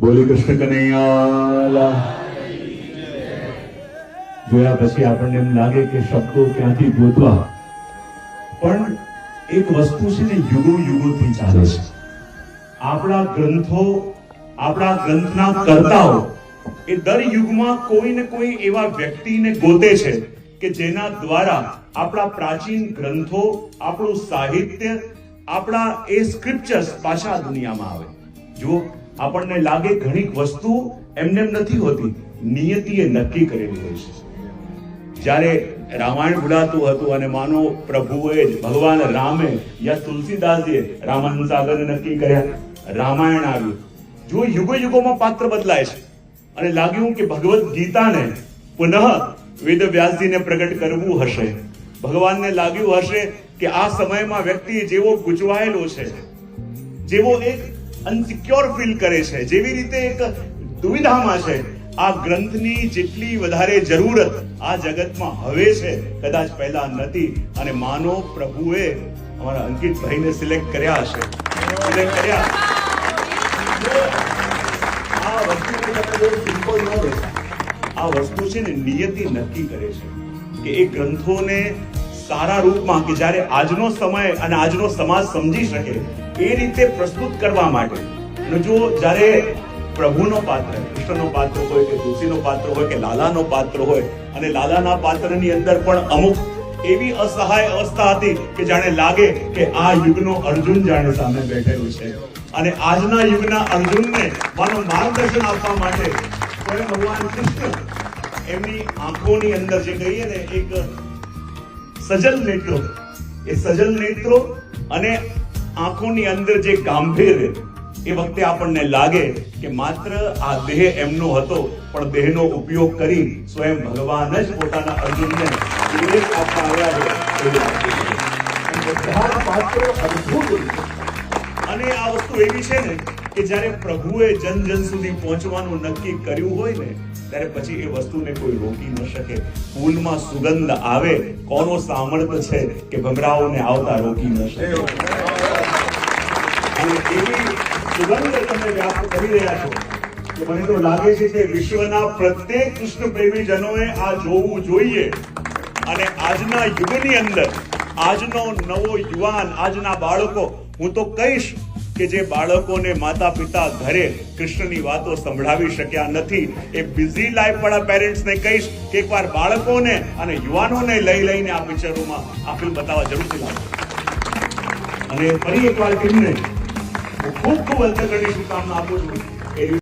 બોલી કૃષ્ણ કનૈયા. જોયા પછી આપણને એમ લાગે કે શબ્દો ક્યાંથી ગોતવા, પણ એક વસ્તુ છે ને યુગો યુગોથી ચાલે છે. આપણા ગ્રંથો, આપણા ગ્રંથના કર્તાઓ એ દર યુગમાં કોઈ ને કોઈ એવા વ્યક્તિને ગોતે છે કે જેના દ્વારા આપણા પ્રાચીન ગ્રંથો, આપણું સાહિત્ય, આપણા એ સ્ક્રિપ્ચર્સ પાછા દુનિયામાં આવે. જો આપણને લાગે ઘણી વસ્તુ એમને એમ નથી હોતી, નિયતિએ નક્કી કરેલી હોય છે. જ્યારે રામાયણ ભૂલાતું હતું અને માનો પ્રભુએ ભગવાન રામે યા તુલસીદાસજીએ રામાનંદ સાગરને નક્કી કર્યા, રામાયણ આવ્યું. જો યુગો યુગોમાં પાત્ર બદલાય છે અને લાગ્યું કે ભગવદ ગીતાને પુનઃ વેદ વ્યાસજીને પ્રગટ કરવું હશે. ભગવાનને લાગ્યું હશે કે આ સમયમાં વ્યક્તિ જેવો ગૂંચવાયેલો છે, જેવો એક અનસિક્યોર ફીલ કરે છે, જેવી રીતે એક દુવિધામાં છે, આ ગ્રંથની જેટલી વધારે જરૂરત આ જગતમાં હવે છે કદાચ પહેલા નથી. અને માનો પ્રભુએ અમારા અંકિતભાઈને સિલેક્ટ કર્યા હશે, સિલેક્ટ કર્યા. આ વસ્તુ સિમ્પલ ન રહે. આ વસ્તુ છે ને નિયતિ નક્કી કરે છે કે એ ગ્રંથોને સારા રૂપમાં, કે જ્યારે આજનો સમય અને આજનો સમાજ સમજી શકે એ રીતે પ્રસ્તુત કરવા માટે. જો જ્યારે પ્રભુનો પાત્ર, કૃષ્ણનો પાત્ર હોય કે તુલસીનો પાત્ર હોય કે લાલાનો પાત્ર હોય, અને લાલાના પાત્રની અંદર પણ અમુક એવી અસહાય અવસ્થા હતી કે જાણે લાગે કે આ યુગનો અર્જુન જાણે સામે બેઠેલો છે, અને આજના યુગના અર્જુનને માનો માર્ગદર્શન આપવા માટે સ્વયં ભગવાન કૃષ્ણ એમની આંખોની અંદર જે કહીએ ને એક સજલ નેત્રો, એ સજલ નેત્રો અને આંખોની અંદર જે ગાંભીર્ય, એ વખતે આપણને લાગે કે માત્ર આ દેહ એમનો હતો, પણ દેહનો ઉપયોગ કરી સ્વયં ભગવાન જ પોતાના અર્જુનને ઉપદેશ આપવા આવ્યા છે. બધા પાત્રો અદ્ભુત. અને આ વસ્તુ એવી છે ને કે જ્યારે પ્રભુએ જન જન સુધી પહોંચવાનું નક્કી કર્યું હોય ને, ત્યારે પછી એ વસ્તુને કોઈ રોકી ન શકે. ફૂલમાં સુગંધ આવે, કોનો સામર્થ્ય છે કે ભમરાઓને આવતા રોકી ન શકે. અને એવી સુગંધ તમે વ્યાપ્ત કરી રહ્યા છો કે મને તો લાગે છે કે વિશ્વના પ્રત્યેક કૃષ્ણ પ્રેમી જનોએ આ જોવું જોઈએ. અને આજના યુગની અંદર આજનો નવો યુવાન, આજના બાળકો, હું તો કહીશ કે જે બાળકોને માતા પિતા ઘરે કૃષ્ણની વાતો સંભળાવી શક્યા નથી, એ બિઝી લાઈફ વાળા પેરેન્ટ્સને કહીશ કે એકવાર બાળકોને અને યુવાનોને લઈને આ પિક્ચરોમાં આ ફિલ્મ બતાવવા જરૂરથી લાવો. અને ફરી એકવાર ટીમને ખૂબ ખૂબ અંતકરણની શુભકામના આપું છું.